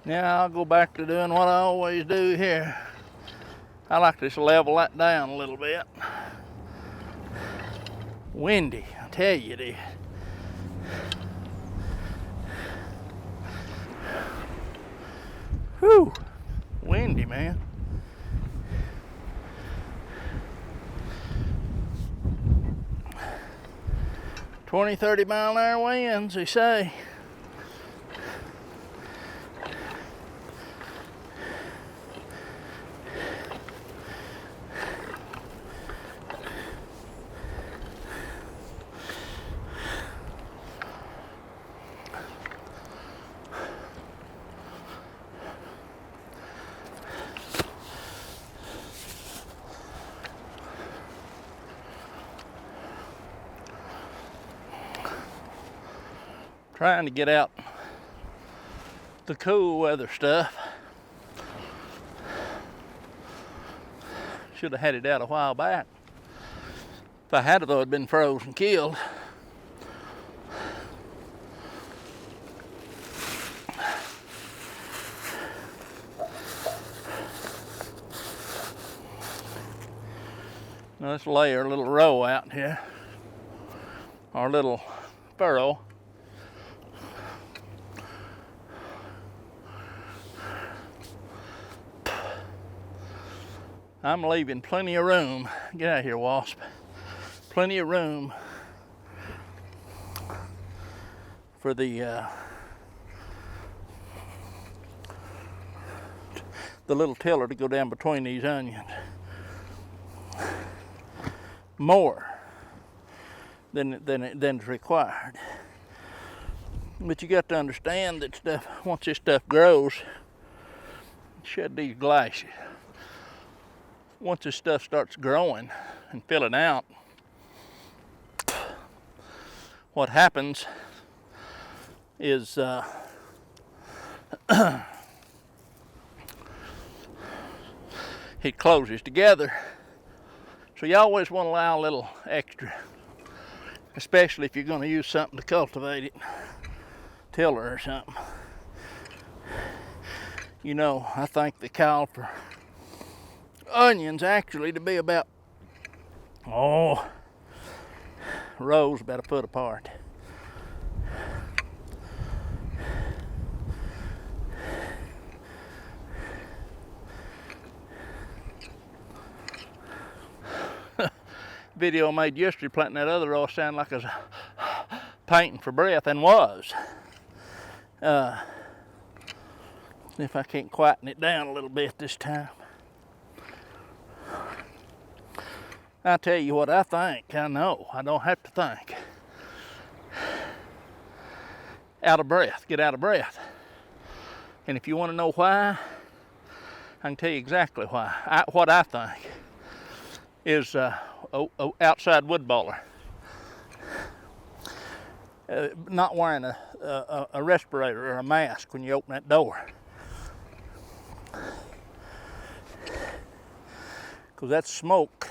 Now I'll go back to doing what I always do here. I like to just level that down a little bit. Windy, I tell you it is. Whew, windy, man. "20, 30-mile-an-hour winds," they say. Trying to get out the cool weather stuff. Should have had it out a while back. If I had it, though, it'd been frozen, killed. Now let's lay our little row out here, our little furrow. I'm leaving plenty of room. Get out of here, wasp. Plenty of room for the little tiller to go down between these onions. More than's required. But you got to understand that stuff, once this stuff grows, shed these glasses. Once this stuff starts growing and filling out, what happens is it closes together. So you always want to allow a little extra, especially if you're going to use something to cultivate it, tiller or something. You know, I think they call for onions actually to be about, rows about a foot apart. Video I made yesterday planting that other row sounded like I was painting for breath, and was. If I can't quieten it down a little bit this time. I tell you what I think. I know. I don't have to think. Out of breath. Get out of breath. And if you want to know why, I can tell you exactly why. What I think is outside wood baller. Not wearing a respirator or a mask when you open that door. Because that smoke,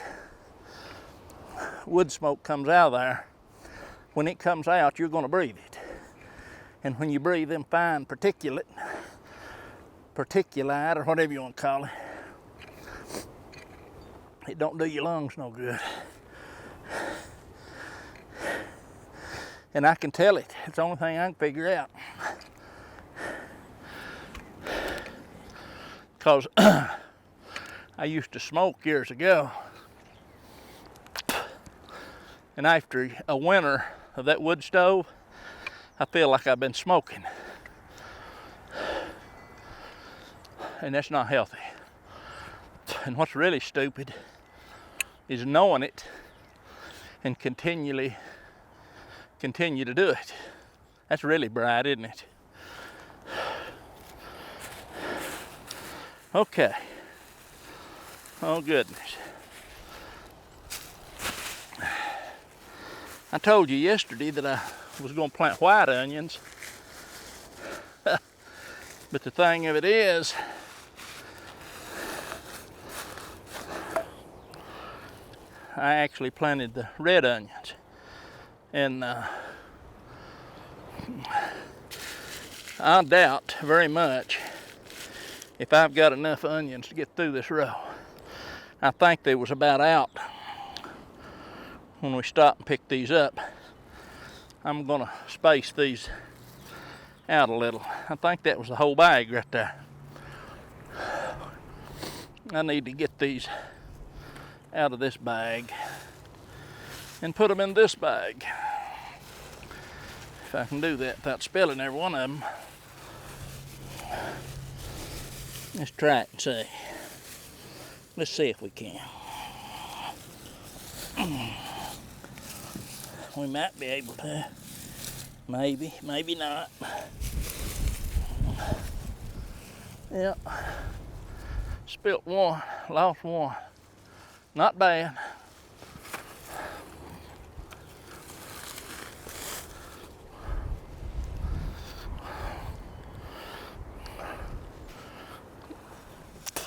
wood smoke, comes out of there. When it comes out, you're going to breathe it. And when you breathe them fine particulate, or whatever you want to call it, it don't do your lungs no good. And I can tell it. It's the only thing I can figure out. Because I used to smoke years ago. And after a winter of that wood stove, I feel like I've been smoking. And that's not healthy. And what's really stupid is knowing it and continue to do it. That's really bright, isn't it? Okay. Oh goodness. I told you yesterday that I was going to plant white onions. But the thing of it is, I actually planted the red onions. And I doubt very much if I've got enough onions to get through this row. I think they was about out when we stopped and picked these up. I'm gonna space these out a little. I think that was the whole bag right there. I need to get these out of this bag and put them in this bag. If I can do that without spilling every one of them. Let's try it and see. Let's see if we can. We might be able to. Maybe, maybe not. Yep. Spilt one, lost one. Not bad.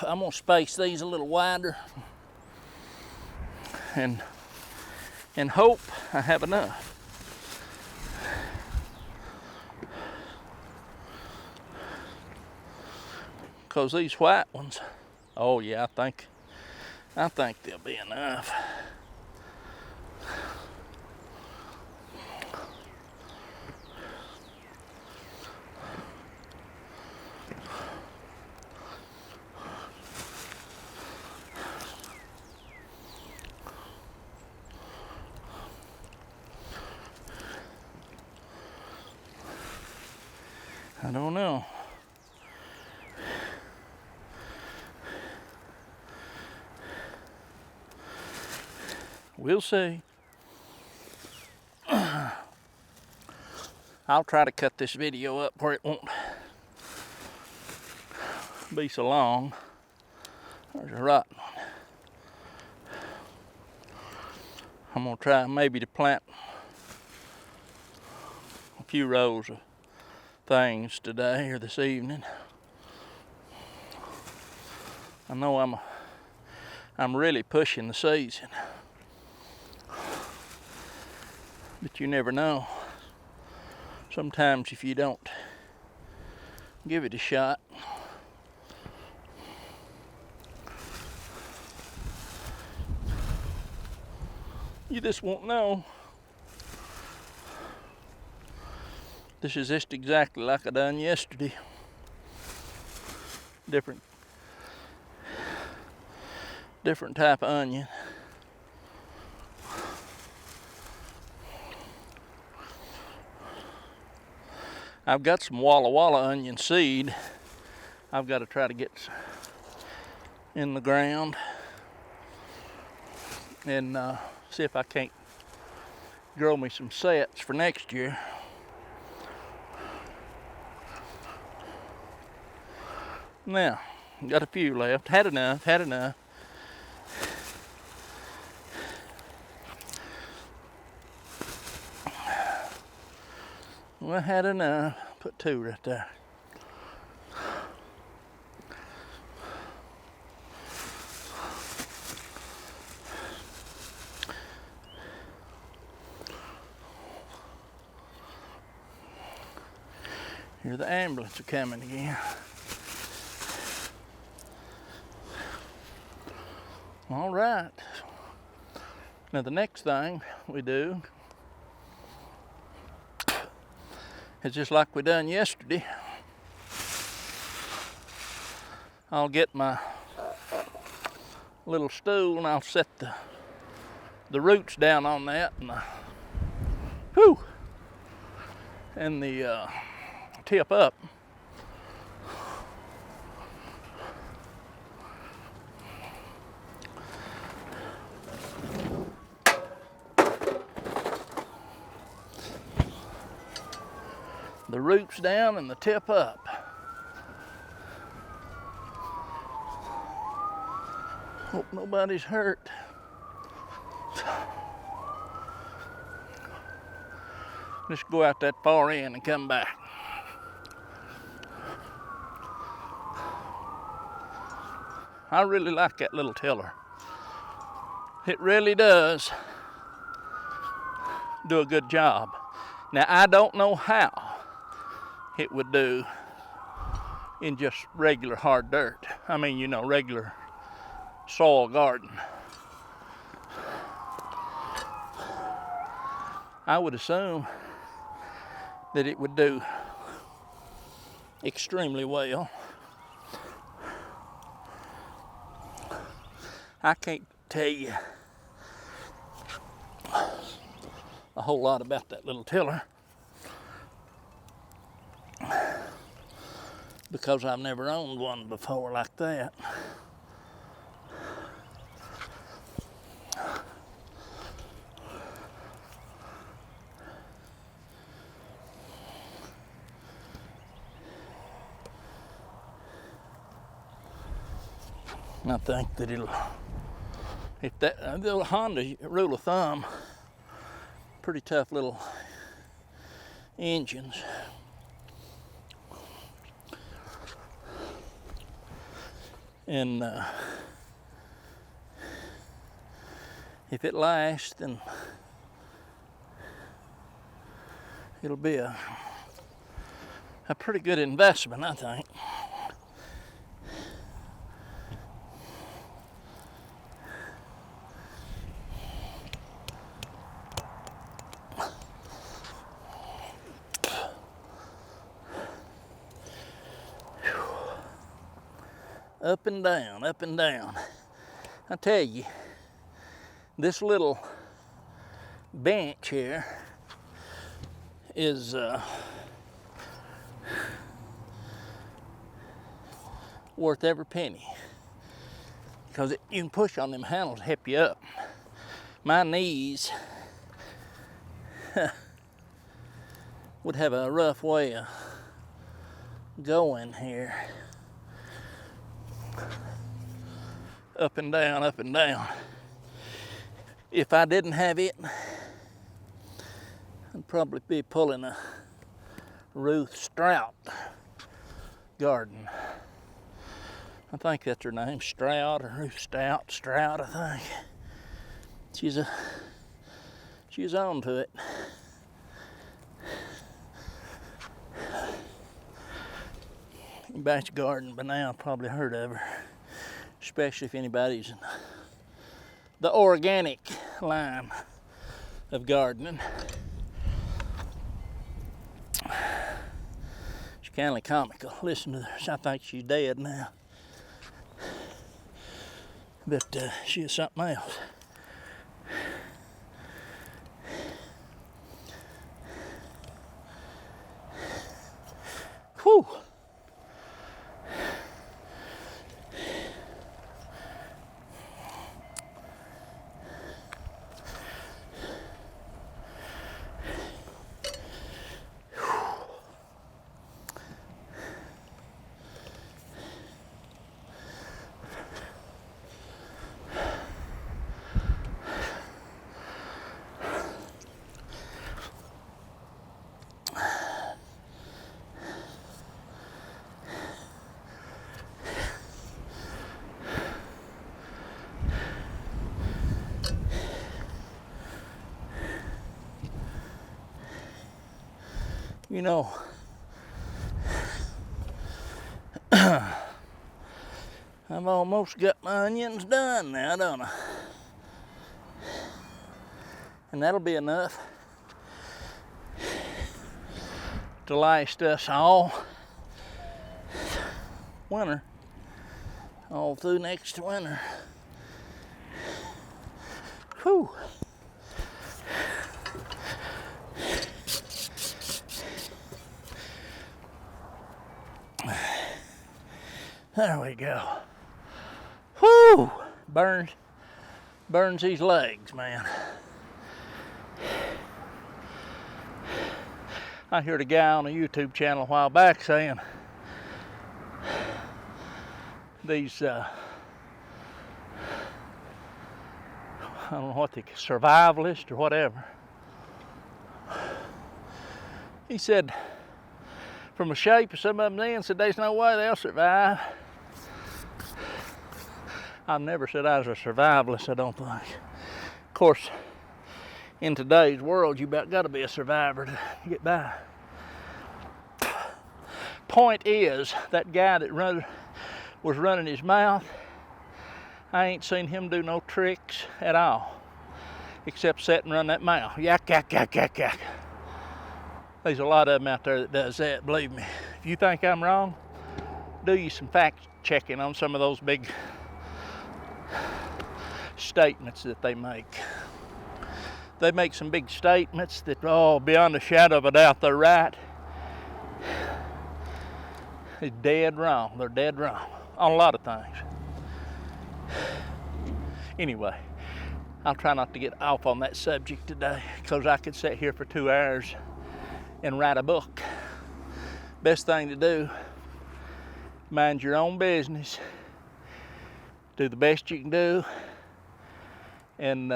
I'm gonna space these a little wider and hope I have enough. Cause these white ones, oh yeah, I think they'll be enough. I don't know. We'll see. I'll try to cut this video up where it won't be so long. There's a rotten one. I'm gonna try maybe to plant a few rows of things today or this evening. I know I'm really pushing the season, but you never know. Sometimes if you don't give it a shot, you just won't know. This is just exactly like I done yesterday. Different type of onion. I've got some Walla Walla onion seed. I've got to try to get in the ground and see if I can't grow me some sets for next year. Now, got a few left. Had enough. Well, I had enough. Put two right there. Here the ambulance are coming again. All right. Now the next thing we do is just like we done yesterday. I'll get my little stool and I'll set the roots down on that and the tip up. The roots down and the tip up. Hope nobody's hurt. Let's go out that far end and come back. I really like that little tiller. It really does do a good job. Now I don't know how it would do in just regular hard dirt. I mean, you know, regular soil garden. I would assume that it would do extremely well. I can't tell you a whole lot about that little tiller because I've never owned one before like that. I think that it'll, if that, the Honda rule of thumb, pretty tough little engines. And if it lasts, then it'll be a pretty good investment, I think. Up and down, up and down. I tell you, this little bench here is worth every penny because you can push on them handles to help you up. My knees would have a rough way of going here. Up and down, up and down. If I didn't have it, I'd probably be pulling a Ruth Strout garden. I think that's her name, Strout or Ruth Strout, I think. She's on to it. Anybody's garden by now probably heard of her, especially if anybody's in the organic line of gardening. She's kind of comical. Listen to her. I think she's dead now, but she is something else. Whew. You know, I've almost got my onions done now, don't I? And that'll be enough to last us all winter, all through next winter. Whew. There we go. Whoo! Burns these legs, man. I heard a guy on a YouTube channel a while back saying these, I don't know what survivalists or whatever. He said, from the shape of some of them then, said there's no way they'll survive. I've never said I was a survivalist, I don't think. Of course, in today's world, you about got to be a survivor to get by. point is, that guy that was running his mouth, I ain't seen him do no tricks at all, except sit and run that mouth. Yak, yak, yak, yak, yak. There's a lot of them out there that does that, believe me. If you think I'm wrong, do you some fact checking on some of those big statements that they make. They make some big statements that, oh, beyond a shadow of a doubt, they're right. They're dead wrong. They're dead wrong on a lot of things. Anyway, I'll try not to get off on that subject today, because I could sit here for 2 hours and write a book. Best thing to do, mind your own business, do the best you can do, and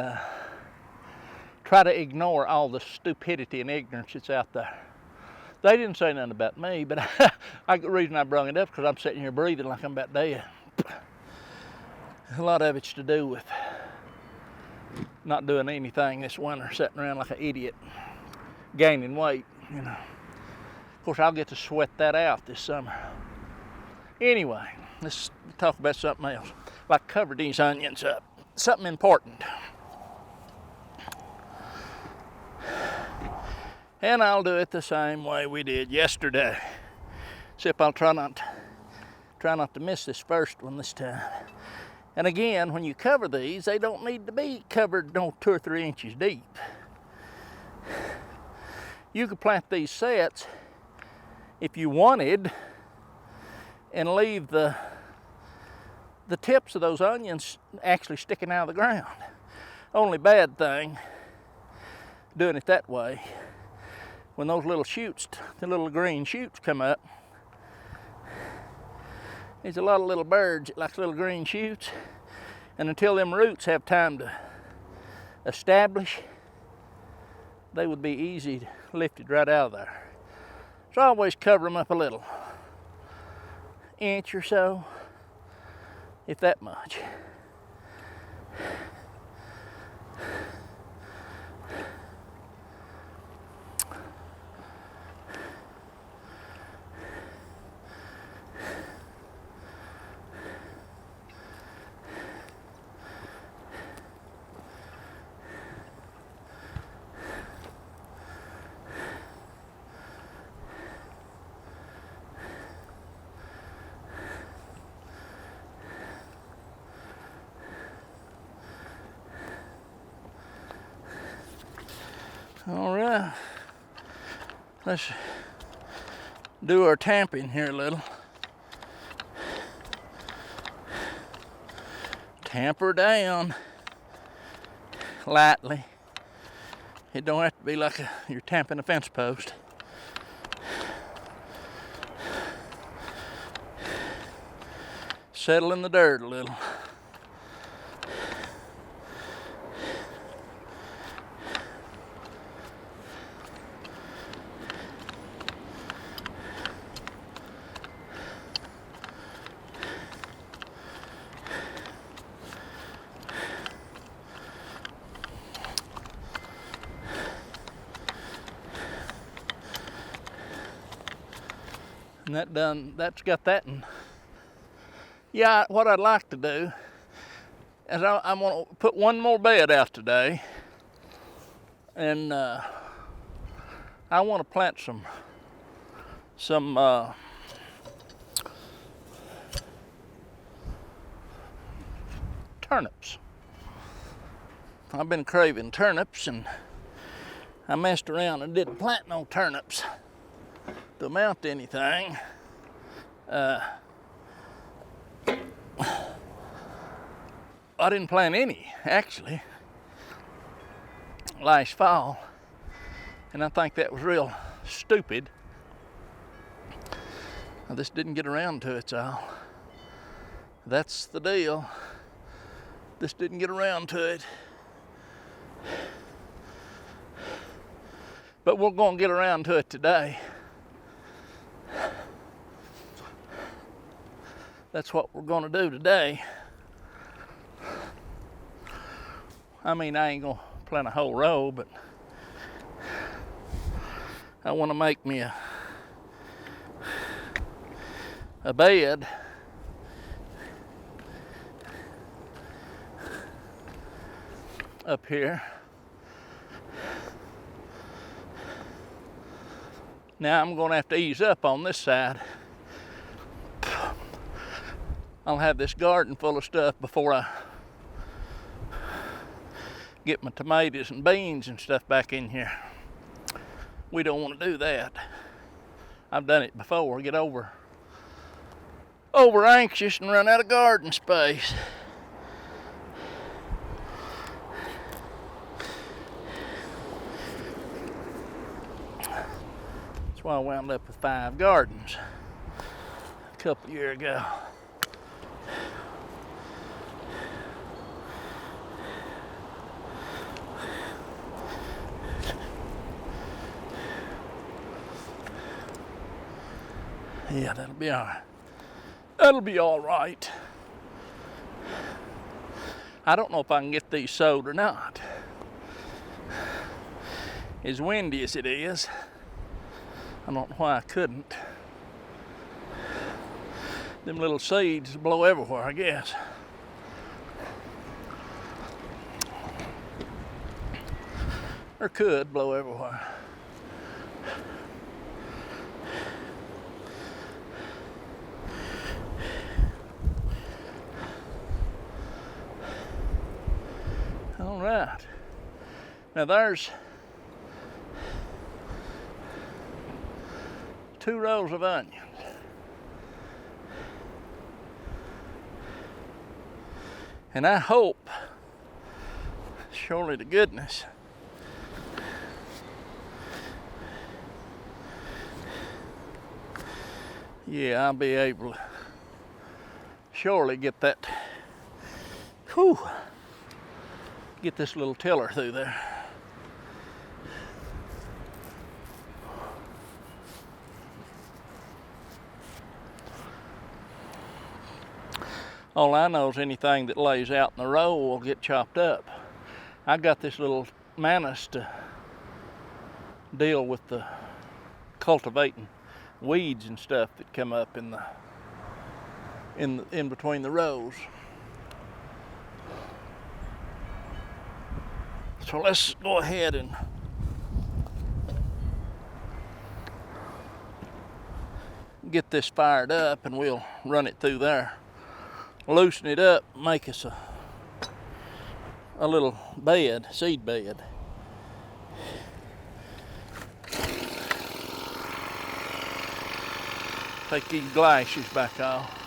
try to ignore all the stupidity and ignorance that's out there. They didn't say nothing about me, but the reason I brought it up is because I'm sitting here breathing like I'm about dead. A lot of it's to do with not doing anything this winter, sitting around like an idiot, gaining weight, you know. Of course, I'll get to sweat that out this summer. Anyway, let's talk about something else. Like cover these onions up. Something important. And I'll do it the same way we did yesterday. Except I'll try not to miss this first one this time. And again, when you cover these, they don't need to be covered 2 or 3 inches deep. You could plant these sets if you wanted and leave the tips of those onions actually sticking out of the ground. Only bad thing doing it that way, when those little shoots, the little green shoots come up, there's a lot of little birds that like little green shoots, and until them roots have time to establish, they would be easy lifted right out of there. So I always cover them up a little, inch or so, if that much. All right, let's do our tamping here a little. Tamper down lightly. It don't have to be like you're tamping a fence post. Settle in the dirt a little. And that done, that's got that in. Yeah, what I'd like to do is I'm going to put one more bed out today, and I want to plant some turnips. I've been craving turnips, and I messed around and didn't plant no turnips to amount to anything. I didn't plant any, actually, last fall, and I think that was real stupid. I just didn't get around to it, so that's the deal. Just didn't get around to it. But we're going to get around to it today. That's what we're going to do today. I mean, I ain't going to plant a whole row, but I want to make me a bed up here. Now I'm going to have to ease up on this side. I'll have this garden full of stuff before I get my tomatoes and beans and stuff back in here. We don't want to do that. I've done it before. Get over anxious and run out of garden space. That's why I wound up with 5 gardens a couple years ago. Yeah, that'll be all right. That'll be all right. I don't know if I can get these sowed or not. As windy as it is, I don't know why I couldn't. Them little seeds blow everywhere, I guess. Or could blow everywhere. All right. Now there's 2 rows of onions. And I hope, surely to goodness, yeah, I'll be able to surely get that, get this little tiller through there. All I know is anything that lays out in the row will get chopped up. I got this little Manus to deal with the cultivating weeds and stuff that come up in between the rows. So let's go ahead and get this fired up and we'll run it through there. Loosen it up, make us a little bed, seed bed. Take these glasses back off.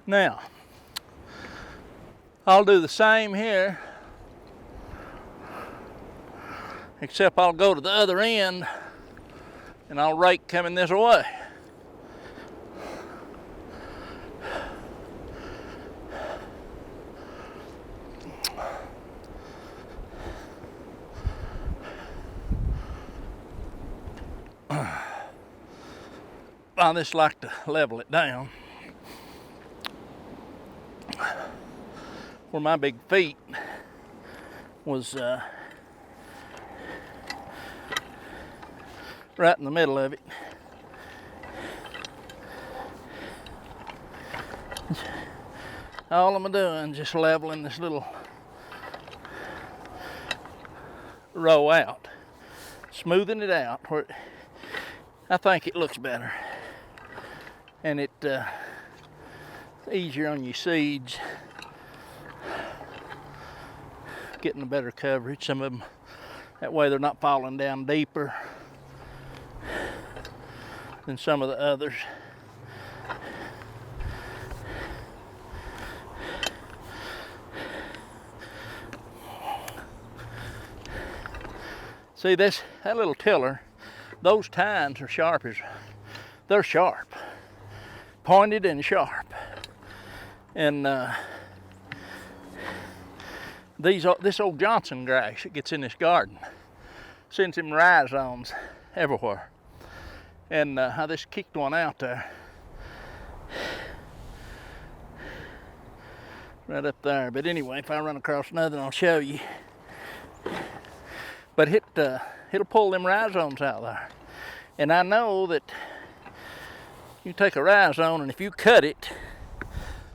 Now, I'll do the same here, except I'll go to the other end and I'll rake coming this way. I just like to level it down where my big feet was right in the middle of it. All I'm doing is just leveling this little row out, smoothing it out where I think it looks better, and it's easier on your seeds, getting a better coverage. Some of them, that way they're not falling down deeper than some of the others. See that little tiller, those tines are sharp they're sharp, pointed and sharp. And this old Johnson grass that gets in this garden sends him rhizomes everywhere. And I just kicked one out there, right up there. But anyway, if I run across another, I'll show you. But it'll pull them rhizomes out there. And I know that you take a rhizome, and if you cut it,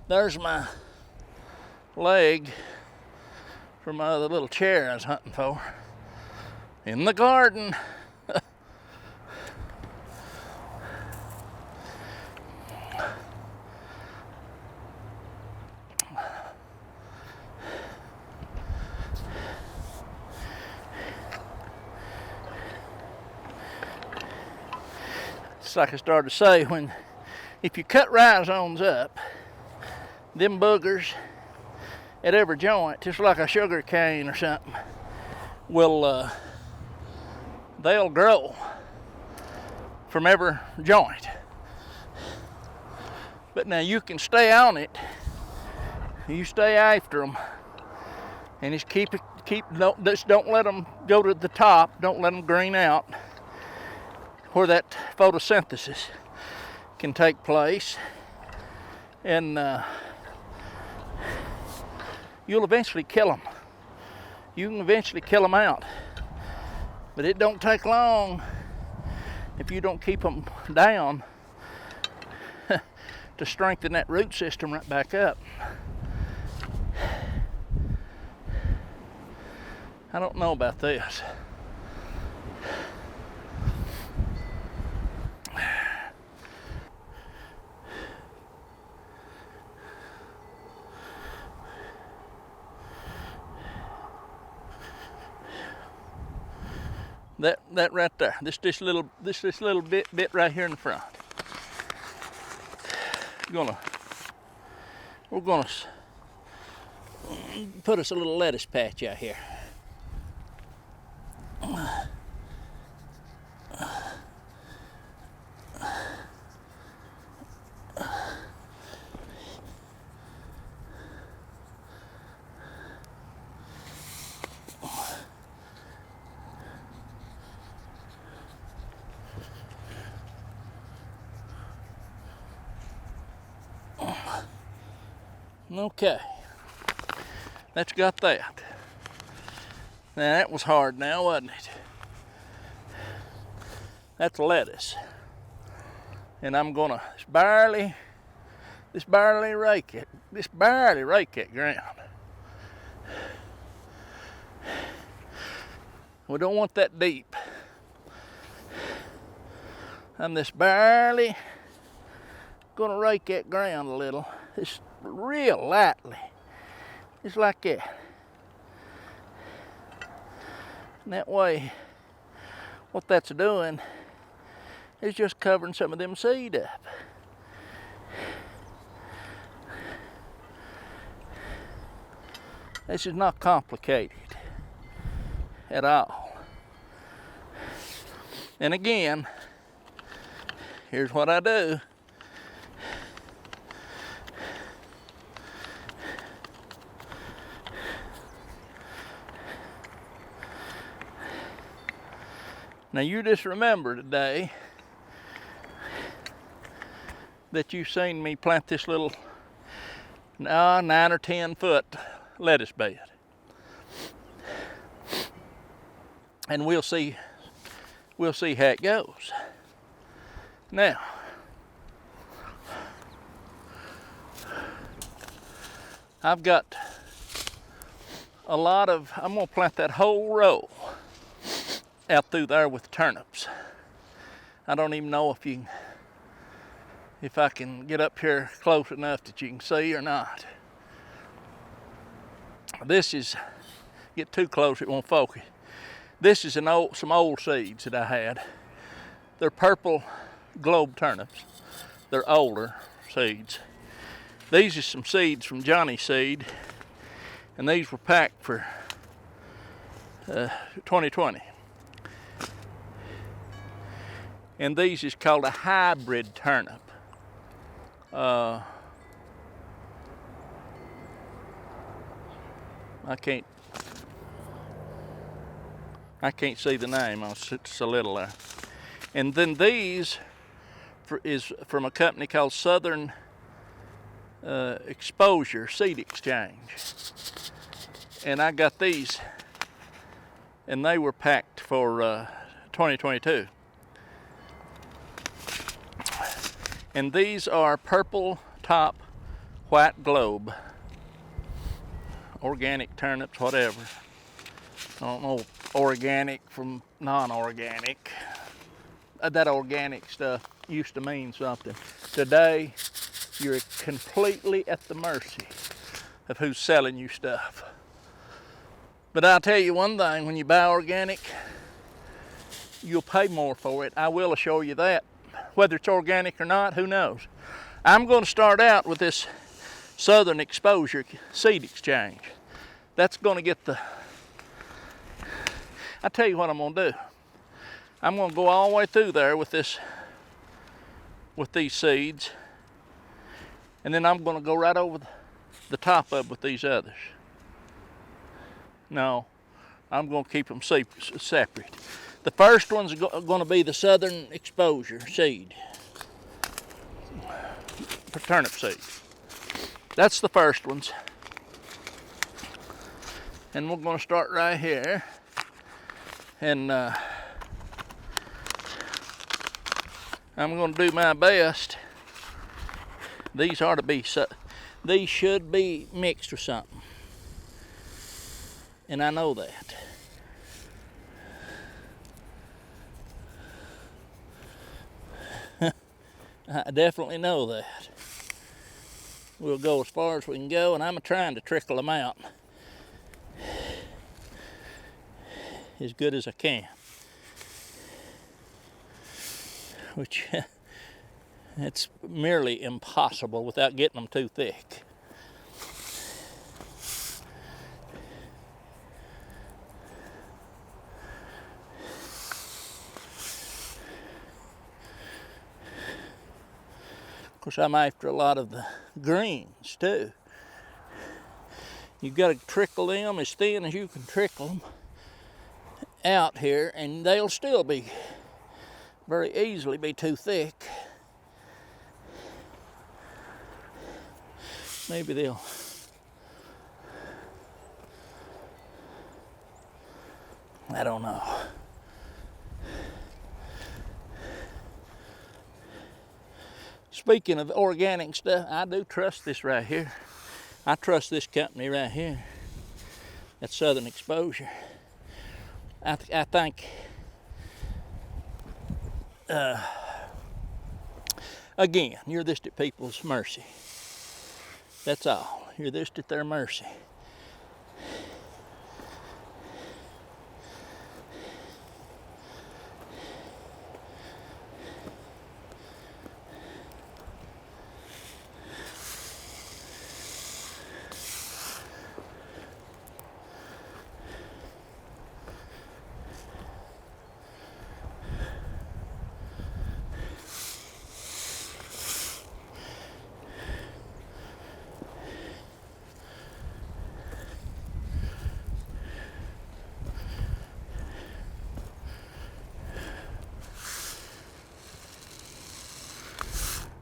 there's my leg for my other little chair I was hunting for in the garden. Like I started to say, if you cut rhizomes up, them boogers at every joint, just like a sugar cane or something, they'll grow from every joint. But now you can stay on it, you stay after them, and just don't let them go to the top, don't let them green out, where that photosynthesis can take place, and you'll eventually kill them. You can eventually kill them out, but it don't take long if you don't keep them down to strengthen that root system right back up. I don't know about this. That right there, this little bit right here in the front. We're gonna put us a little lettuce patch out here. Okay, that's got that. Now that was hard now, wasn't it? That's lettuce. And I'm gonna just barely rake that ground. We don't want that deep. I'm just barely gonna rake that ground a little. Just real lightly, just like that. And that way, what that's doing is just covering some of them seed up. This is not complicated at all. And again, here's what I do. Now you just remember today that you've seen me plant this little 9 or 10 foot lettuce bed. And we'll see how it goes. Now, I've got a lot of, I'm gonna plant that whole row out through there with turnips. I don't even know if I can get up here close enough that you can see or not. This is, get too close, it won't focus. This is some old seeds that I had. They're purple globe turnips. They're older seeds. These are some seeds from Johnny's seed, and these were packed for 2020. And these is called a hybrid turnip. I can't see the name. It's a little there. And then these is from a company called Southern Exposure Seed Exchange. And I got these, and they were packed for 2022. And these are purple top, white globe, organic turnips, whatever. I don't know organic from non-organic. That organic stuff used to mean something. Today, you're completely at the mercy of who's selling you stuff. But I'll tell you one thing, when you buy organic, you'll pay more for it. I will assure you that. Whether it's organic or not, who knows? I'm going to start out with this Southern Exposure Seed Exchange. That's going to get I'll tell you what I'm going to do. I'm going to go all the way through there with these seeds, and then I'm going to go right over the top of with these others. No, I'm going to keep them separate. The first one's going to be the Southern Exposure seed for turnip seed. That's the first ones. And we're going to start right here. And I'm going to do my best. These should be mixed with something. And I know that. I definitely know that. We'll go as far as we can go, and I'm trying to trickle them out as good as I can. Which, it's merely impossible without getting them too thick. Of course, I'm after a lot of the greens too. You've got to trickle them as thin as you can trickle them out here, and they'll still be very easily be too thick. Maybe they'll. I don't know. Speaking of organic stuff, I do trust this right here. I trust this company right here. That's Southern Exposure. I think, again, you're this at people's mercy. That's all. You're this at their mercy.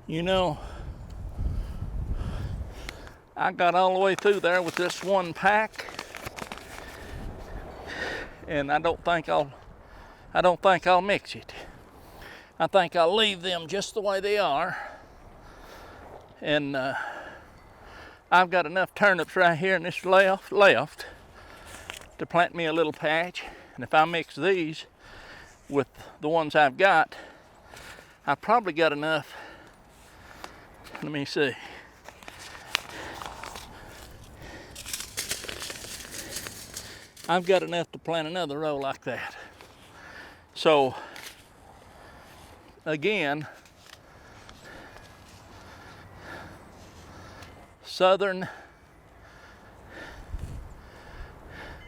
You know, I got all the way through there with this one pack, and I don't think I'll mix it. I think I'll leave them just the way they are. And I've got enough turnips right here in this left to plant me a little patch. And if I mix these with the ones I've got, I've probably got enough. Let me see. I've got enough to plant another row like that. So again, southern,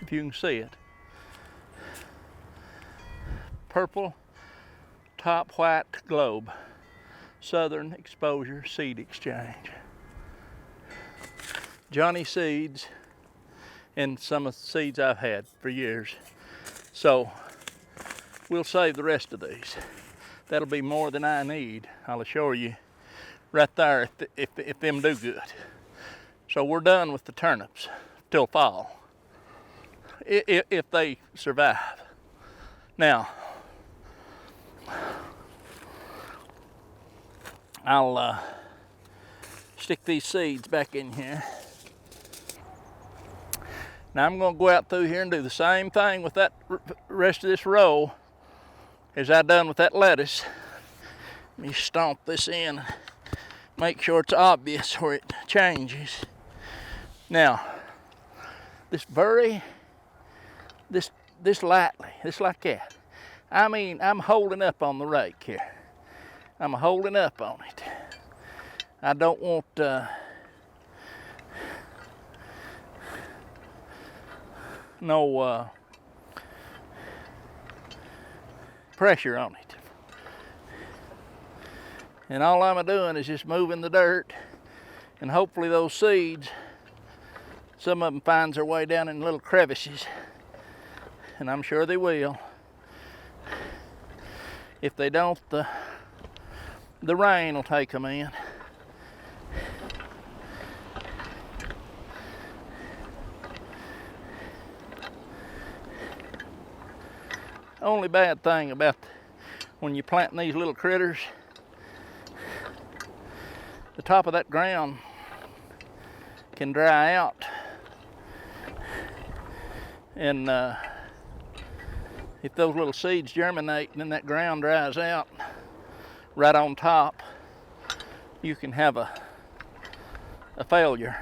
if you can see it, purple top white globe, Southern Exposure Seed Exchange. Johnny seeds, and some of the seeds I've had for years. So we'll save the rest of these. That'll be more than I need, I'll assure you, right there if them do good. So we're done with the turnips till fall, if they survive. Now, I'll stick these seeds back in here. Now I'm going to go out through here and do the same thing with that rest of this row as I done with that lettuce. Let me stomp this in, make sure it's obvious where it changes. Now, this lightly, this like that. I mean, I'm holding up on the rake here. I'm holding up on it. I don't want no pressure on it. And all I'm doing is just moving the dirt, and hopefully those seeds, some of them finds their way down in little crevices, and I'm sure they will. If they don't, the rain will take them in. Only bad thing about when you're planting these little critters, the top of that ground can dry out, and if those little seeds germinate and then that ground dries out right on top, you can have a failure.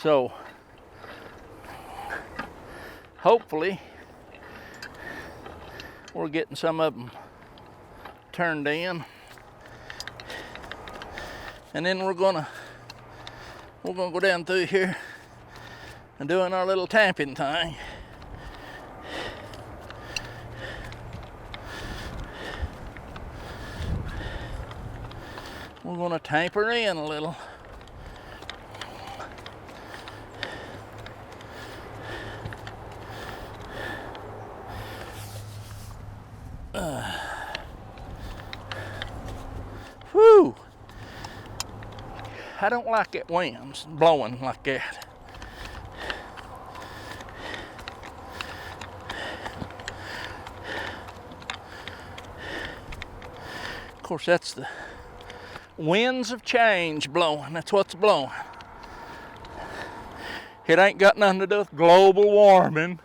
So hopefully we're getting some of them turned in, and then we're gonna go down through here and doing our little tamping thing. We're gonna tamper in a little. Whew! I don't like it winds blowing like that. Of course, that's the winds of change blowing. That's what's blowing. It ain't got nothing to do with global warming.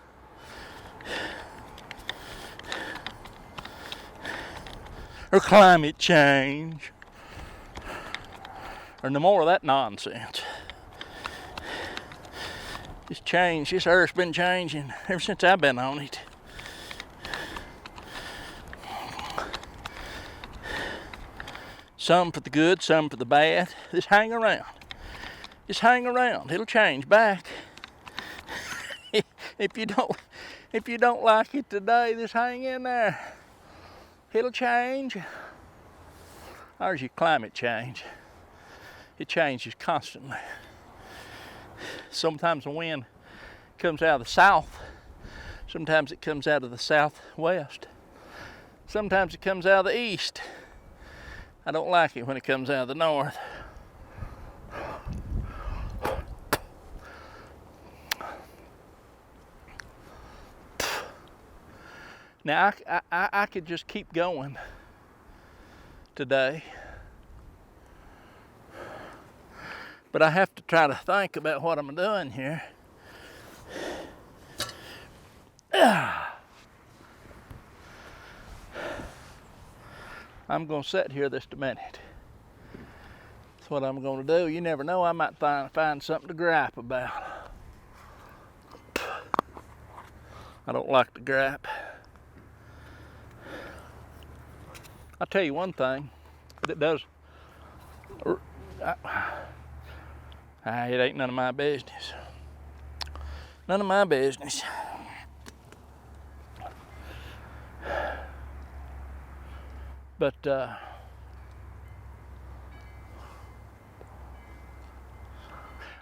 Or climate change. Or no more of that nonsense. This change, this earth's been changing ever since I've been on it. Some for the good, some for the bad. Just hang around. Just hang around. It'll change back. If you don't like it today, just hang in there. It'll change. There's your climate change. It changes constantly. Sometimes the wind comes out of the south. Sometimes it comes out of the southwest. Sometimes it comes out of the east. I don't like it when it comes out of the north. Now, I could just keep going today, but I have to try to think about what I'm doing here. I'm going to sit here just a minute. That's what I'm going to do. You never know, I might find something to gripe about. I don't like to gripe. I'll tell you one thing that does, it ain't none of my business. None of my business. But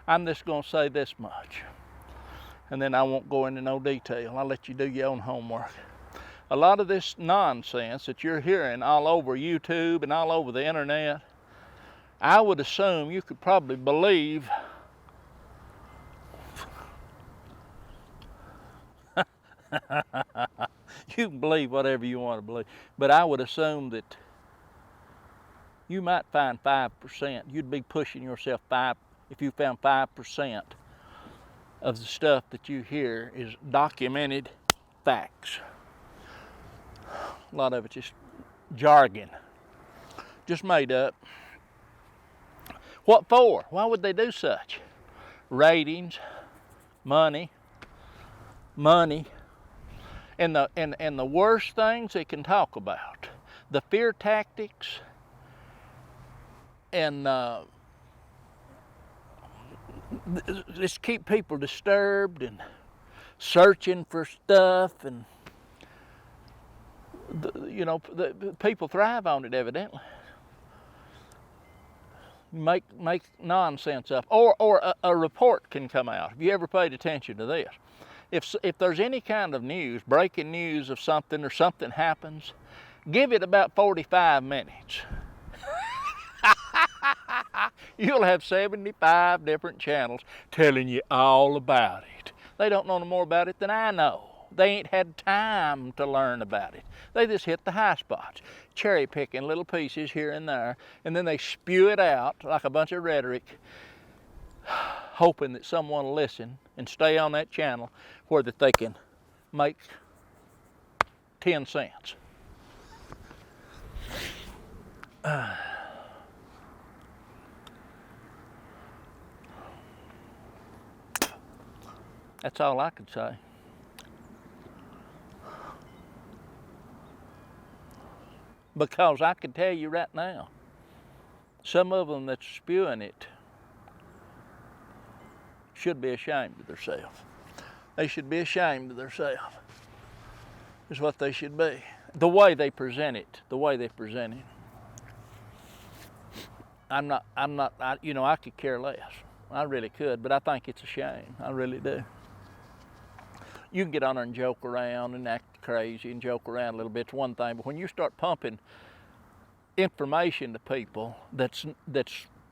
I'm just going to say this much, and then I won't go into no detail. I'll let you do your own homework. A lot of this nonsense that you're hearing all over YouTube and all over the internet, I would assume you could probably believe you can believe whatever you want to believe, but I would assume that you might find 5%. You'd be pushing yourself 5 if you found 5% of the stuff that you hear is documented facts. A lot of it's just jargon, just made up. What for? Why would they do such? Ratings, money, and the worst things they can talk about, the fear tactics, and just keep people disturbed and searching for stuff, and the people thrive on it evidently. Make nonsense up, or a report can come out. Have you ever paid attention to this? If there's any kind of news, breaking news of something, or something happens, give it about 45 minutes. You'll have 75 different channels telling you all about it. They don't know no more about it than I know. They ain't had time to learn about it. They just hit the high spots, cherry picking little pieces here and there, and then they spew it out like a bunch of rhetoric, hoping that someone will listen and stay on that channel where that they can make 10 cents. That's all I could say. Because I can tell you right now, some of them that's spewing it should be ashamed of themselves. They should be ashamed of themselves, is what they should be. The way they present it, I could care less. I really could, but I think it's a shame. I really do. You can get on there and joke around and act crazy and joke around a little bit, it's one thing, but when you start pumping information to people that's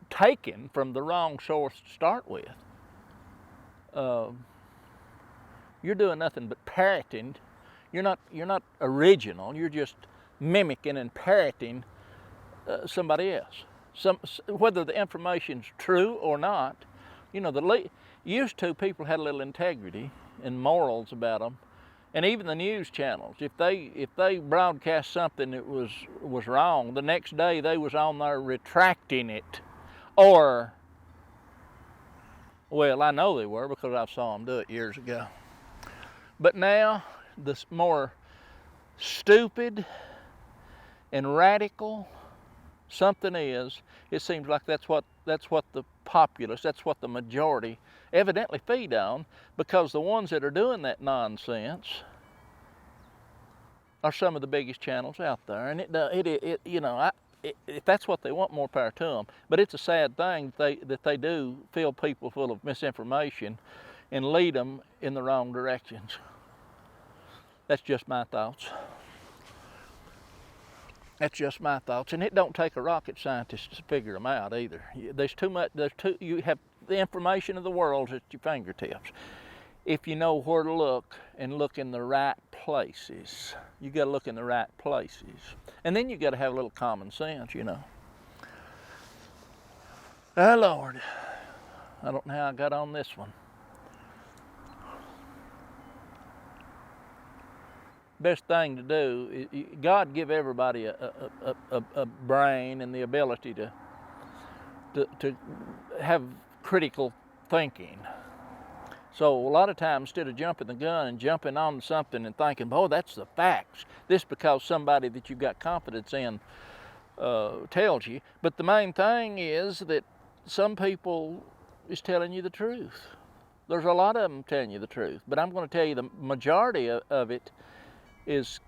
taken from the wrong source to start with, you're doing nothing but parroting. You're not original. You're just mimicking and parroting somebody else. Whether the information's true or not, used to people had a little integrity and morals about them, and even the news channels. If they broadcast something that was wrong, the next day they was on there retracting it, or, well, I know they were because I saw them do it years ago. But now, the more stupid and radical something is, it seems like that's what the populace, that's what the majority evidently feed on, because the ones that are doing that nonsense are some of the biggest channels out there. And if that's what they want, more power to them. But it's a sad thing that they do fill people full of misinformation and lead them in the wrong directions. That's just my thoughts. That's just my thoughts, and it don't take a rocket scientist to figure them out either. There's too much. You have the information of the world at your fingertips. If you know where to look and look in the right places, you got to look in the right places, and then you got to have a little common sense, you know. Oh Lord, I don't know how I got on this one. Best thing to do is God give everybody a brain and the ability to have critical thinking. So a lot of times, instead of jumping the gun and jumping on something and thinking, "Oh, that's the facts," this because somebody that you've got confidence in tells you. But the main thing is that some people is telling you the truth. There's a lot of them telling you the truth, but I'm going to tell you the majority of it is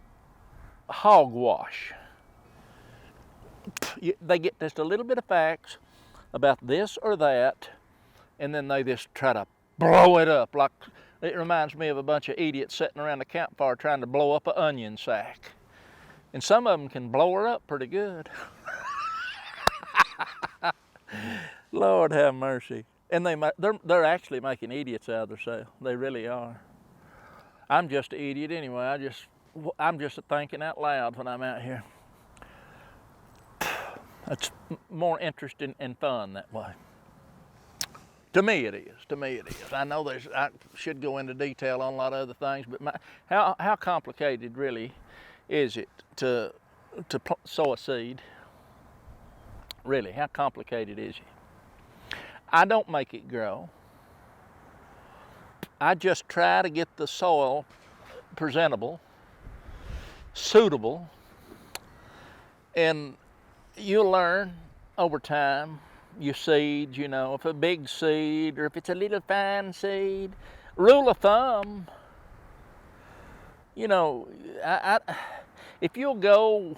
hogwash. They get just a little bit of facts about this or that, and then they just try to blow it up. Like, it reminds me of a bunch of idiots sitting around the campfire trying to blow up an onion sack. And some of them can blow her up pretty good. Lord have mercy. And they're actually making idiots out of themselves. They really are. I'm just an idiot anyway. I'm just thinking out loud when I'm out here. It's more interesting and fun that way. To me it is. To me it is. I know I should go into detail on a lot of other things, but how complicated really is it to sow a seed? Really, how complicated is it? I don't make it grow. I just try to get the soil presentable, suitable, and you'll learn over time your seeds, you know, if a big seed or if it's a little fine seed. Rule of thumb, you know, if you'll go,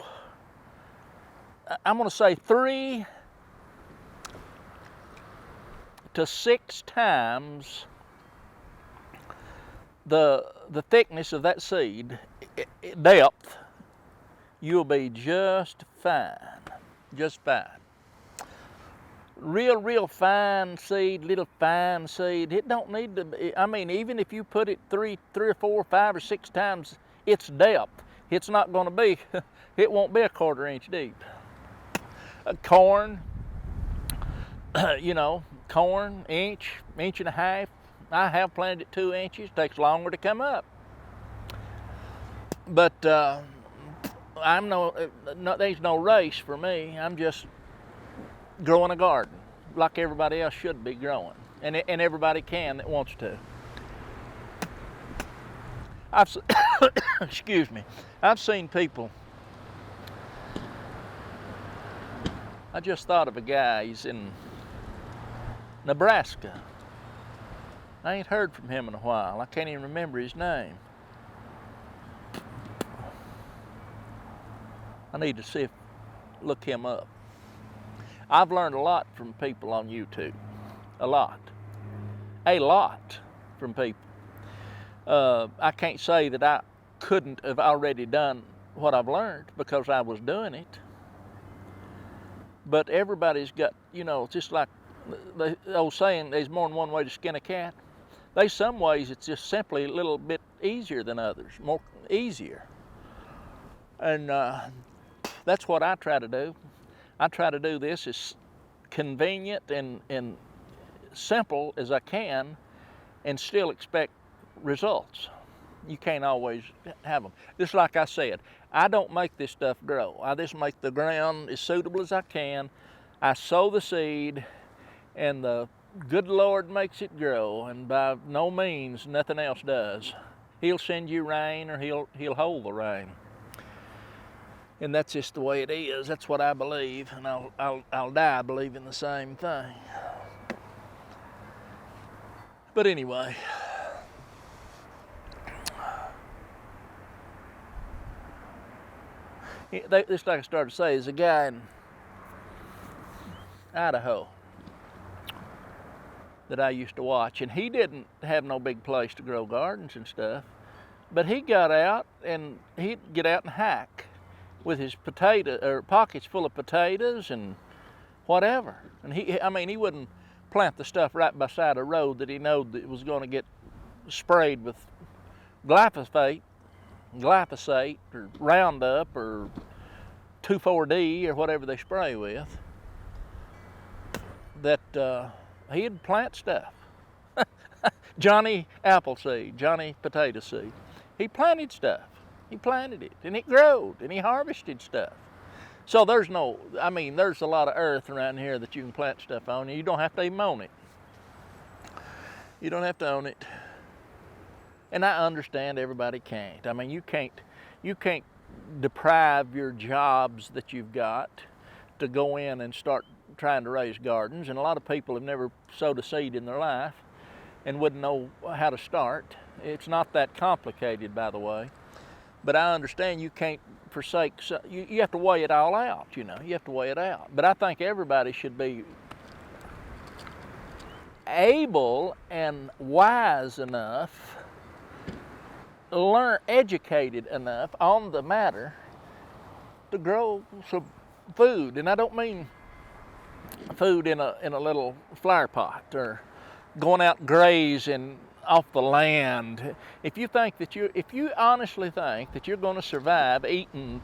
I'm going to say 3 to 6 times the thickness of that seed, depth, you'll be just fine, just fine. Real fine seed, little fine seed, it don't need to be, I mean, even if you put it 3 or 4, 5 or 6 times its depth, it's not going to be, it won't be a 1/4 inch deep. Corn, you know, corn, inch and a half. I have planted it 2 inches, takes longer to come up. But there's no race for me. I'm just growing a garden like everybody else should be growing, and everybody can that wants to. Excuse me, I've seen people. I just thought of a guy, he's in Nebraska. I ain't heard from him in a while. I can't even remember his name. I need to look him up. I've learned a lot from people on YouTube. A lot from people. I can't say that I couldn't have already done what I've learned because I was doing it. But everybody's got, you know, just like the old saying, there's more than one way to skin a cat. There's some ways it's just simply a little bit easier than others, more easier. And that's what I try to do. I try to do this as convenient and simple as I can and still expect results. You can't always have them. Just like I said, I don't make this stuff grow. I just make the ground as suitable as I can. I sow the seed, and the good Lord makes it grow, and by no means nothing else does. He'll send you rain, or he'll hold the rain. And that's just the way it is. That's what I believe, and I'll die believing the same thing. But anyway, just like I started to say, there's a guy in Idaho that I used to watch, and he didn't have no big place to grow gardens and stuff, but he got out and he'd get out and hike. with his potato or pockets full of potatoes and whatever. And he wouldn't plant the stuff right beside a road that he knew that it was going to get sprayed with glyphosate or Roundup or 2,4-D or whatever they spray with. That he'd plant stuff. Johnny Appleseed, Johnny Potato Seed. He planted stuff. He planted it, and it growed, and he harvested stuff. So there's a lot of earth around here that you can plant stuff on, and you don't have to even own it. You don't have to own it. And I understand everybody can't. I mean, you can't deprive your jobs that you've got to go in and start trying to raise gardens. And a lot of people have never sowed a seed in their life and wouldn't know how to start. It's not that complicated, by the way. But I understand you can't forsake, you have to weigh it all out, you have to weigh it out. But I think everybody should be able and wise enough, educated enough on the matter to grow some food. And I don't mean food in a little flower pot or going out grazing off the land. If you honestly think that you're going to survive eating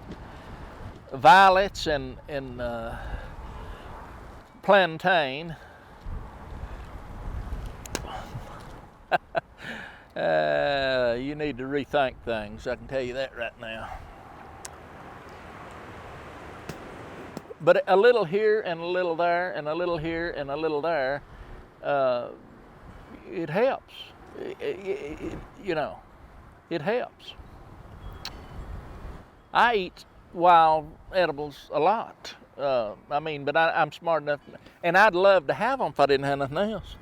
violets and plantain, you need to rethink things. I can tell you that right now. But a little here and a little there and a little here and a little there, it helps. It helps. I eat wild edibles a lot. But I'm smart enough, and I'd love to have them if I didn't have nothing else.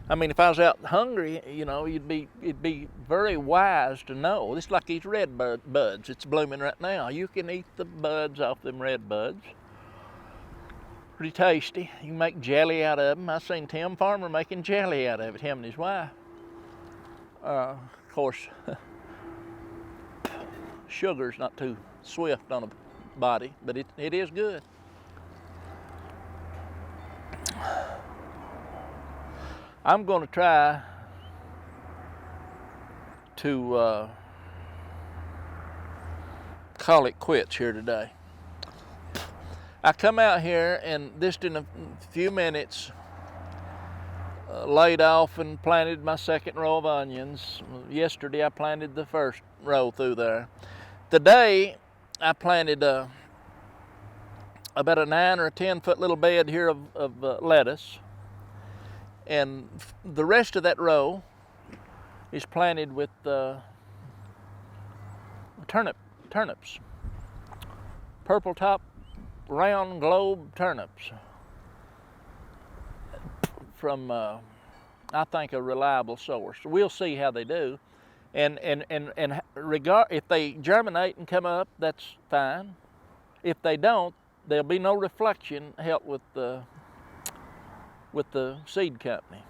I mean, if I was out hungry, it'd be very wise to know. It's like these red buds. It's blooming right now. You can eat the buds off them red buds. Pretty tasty. You can make jelly out of them. I seen Tim Farmer making jelly out of it, him and his wife. Of course, sugar's not too swift on a body, but it is good. I'm going to try to call it quits here today. I come out here and just in a few minutes laid off and planted my second row of onions. Yesterday I planted the first row through there. Today I planted about a 9 or a 10 foot little bed here of lettuce, and the rest of that row is planted with turnips, purple top round globe turnips from I think a reliable source. We'll see how they do, and if they germinate and come up, that's fine. If they don't, there'll be no reflection help with the seed company.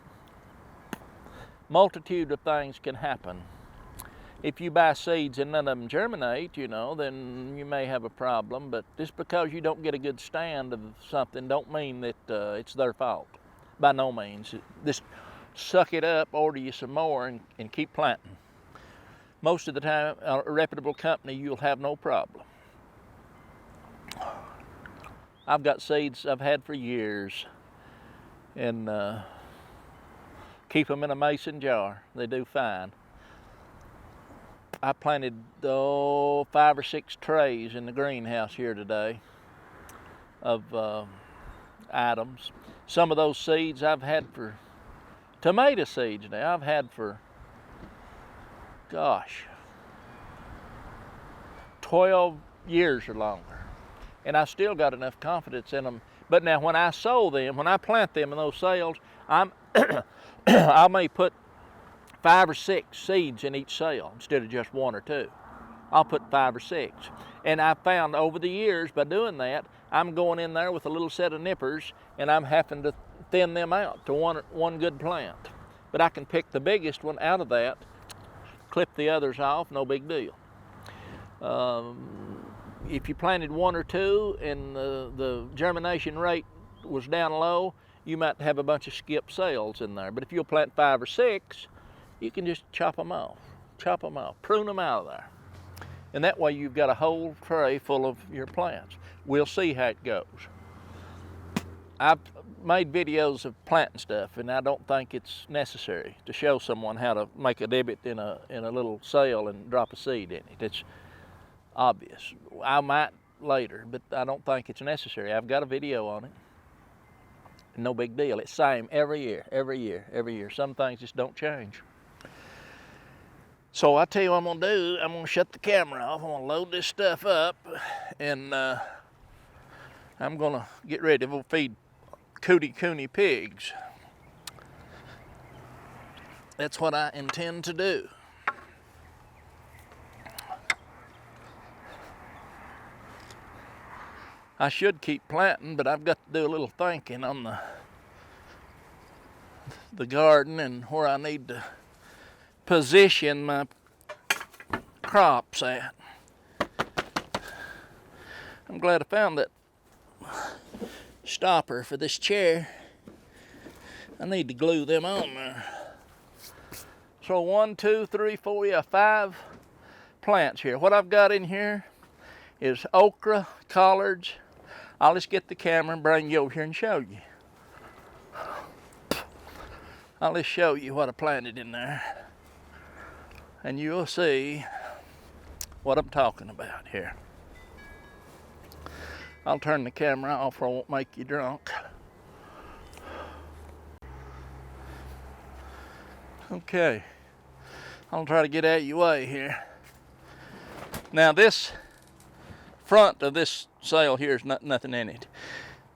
Multitude of things can happen. If you buy seeds and none of them germinate, then you may have a problem. But just because you don't get a good stand of something don't mean that it's their fault. By no means. Just suck it up, order you some more, and keep planting. Most of the time, a reputable company, you'll have no problem. I've got seeds I've had for years, and keep them in a mason jar. They do fine. I planted 5 or 6 trays in the greenhouse here today of items. Some of those seeds I've had for tomato seeds now. I've had for 12 years or longer, and I still got enough confidence in them. But now when I sow them, when I plant them in those sales, I may put 5 or 6 seeds in each cell instead of just 1 or 2. I'll put 5 or 6. And I found over the years by doing that, I'm going in there with a little set of nippers and I'm having to thin them out to one good plant. But I can pick the biggest one out of that, clip the others off, no big deal. if you planted 1 or 2 and the germination rate was down low, you might have a bunch of skipped cells in there. But if you'll plant 5 or 6, you can just chop them off, prune them out of there. And that way you've got a whole tray full of your plants. We'll see how it goes. I've made videos of planting stuff, and I don't think it's necessary to show someone how to make a divot in a little cell and drop a seed in it. It's obvious. I might later, but I don't think it's necessary. I've got a video on it. No big deal. It's the same every year. Some things just don't change. So I tell you what I'm gonna do. I'm gonna shut the camera off. I'm gonna load this stuff up, and I'm gonna get ready to feed cooney pigs. That's what I intend to do. I should keep planting, but I've got to do a little thinking on the garden and where I need to position my crops at. I'm glad I found that stopper for this chair. I need to glue them on there. So 1, 2, 3, 4, yeah, 5 plants here. What I've got in here is okra, collards. I'll just get the camera and bring you over here and show you. I'll just show you what I planted in there, and you'll see what I'm talking about here. I'll turn the camera off or I won't make you drunk. Okay, I'll try to get out of your way here. Now this front of this sail here is nothing in it.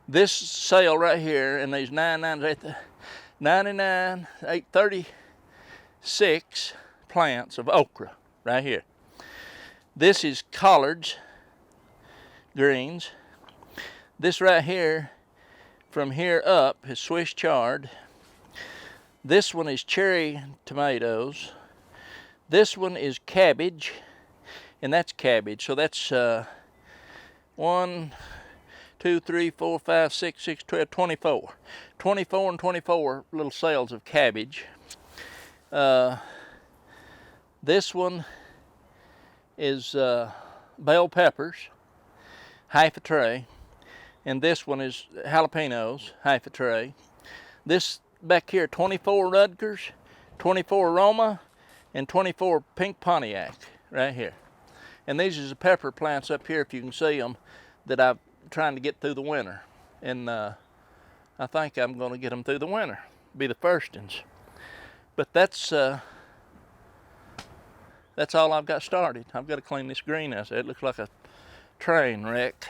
This sail right here and these 836 plants of okra right here. This is collards, greens. This right here, from here up, is Swiss chard. This one is cherry tomatoes. This one is cabbage, and that's cabbage. So that's 1, 2, 3, 4, 5, 6, 6, 12, 24. 24 and 24 little cells of cabbage. This one is bell peppers, half a tray. And this one is jalapenos, half a tray. This back here, 24 Rutgers, 24 Roma, and 24 pink Pontiac right here. And these are the pepper plants up here, if you can see them, that I'm trying to get through the winter. And I think I'm going to get them through the winter, be the first ones. But that's all I've got started. I've got to clean this greenhouse. It looks like a train wreck.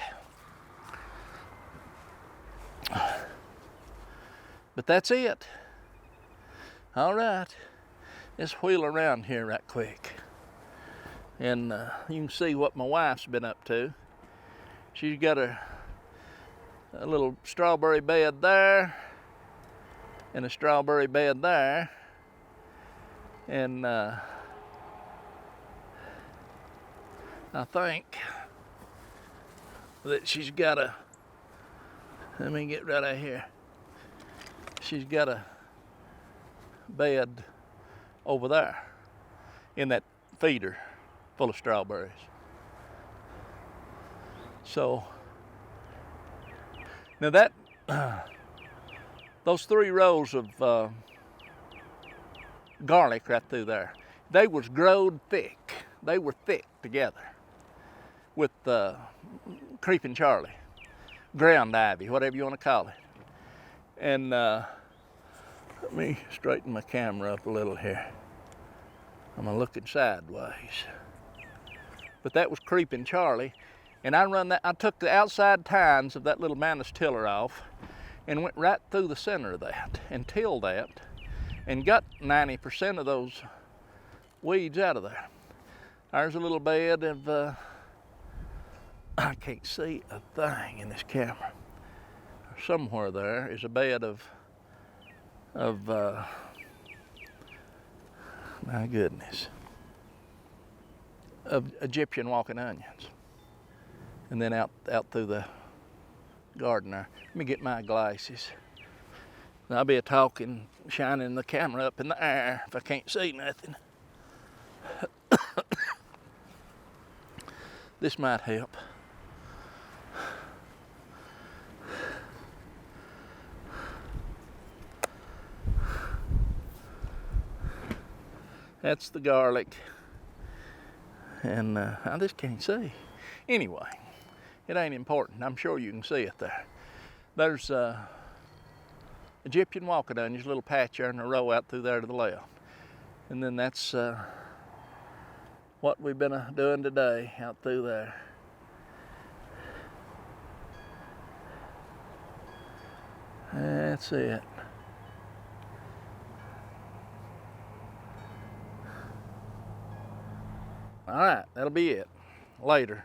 But that's it. All right, let's wheel around here right quick. And you can see what my wife's been up to. She's got a little strawberry bed there and a strawberry bed there. And I think that she's got a, let me get right out here. She's got a bed over there in that feeder full of strawberries. So now that those 3 rows of garlic right through there, they was growed thick. They were thick together with creeping Charlie, ground ivy, whatever you want to call it. And let me straighten my camera up a little here. I'm looking sideways. But that was creeping Charlie, and I took the outside tines of that little Manus tiller off and went right through the center of that and tilled that and got 90% of those weeds out of there. There's a little bed of, I can't see a thing in this camera. Somewhere there is a bed of my goodness, of Egyptian walking onions. and then out through the garden there. Let me get my glasses. I'll be talking, shining the camera up in the air if I can't see nothing. This might help. That's the garlic, and I just can't see. Anyway, it ain't important. I'm sure you can see it there. There's Egyptian walkadonias, a little patch there in a row out through there to the left. And then that's what we've been doing today out through there. That's it. All right, that'll be it. Later.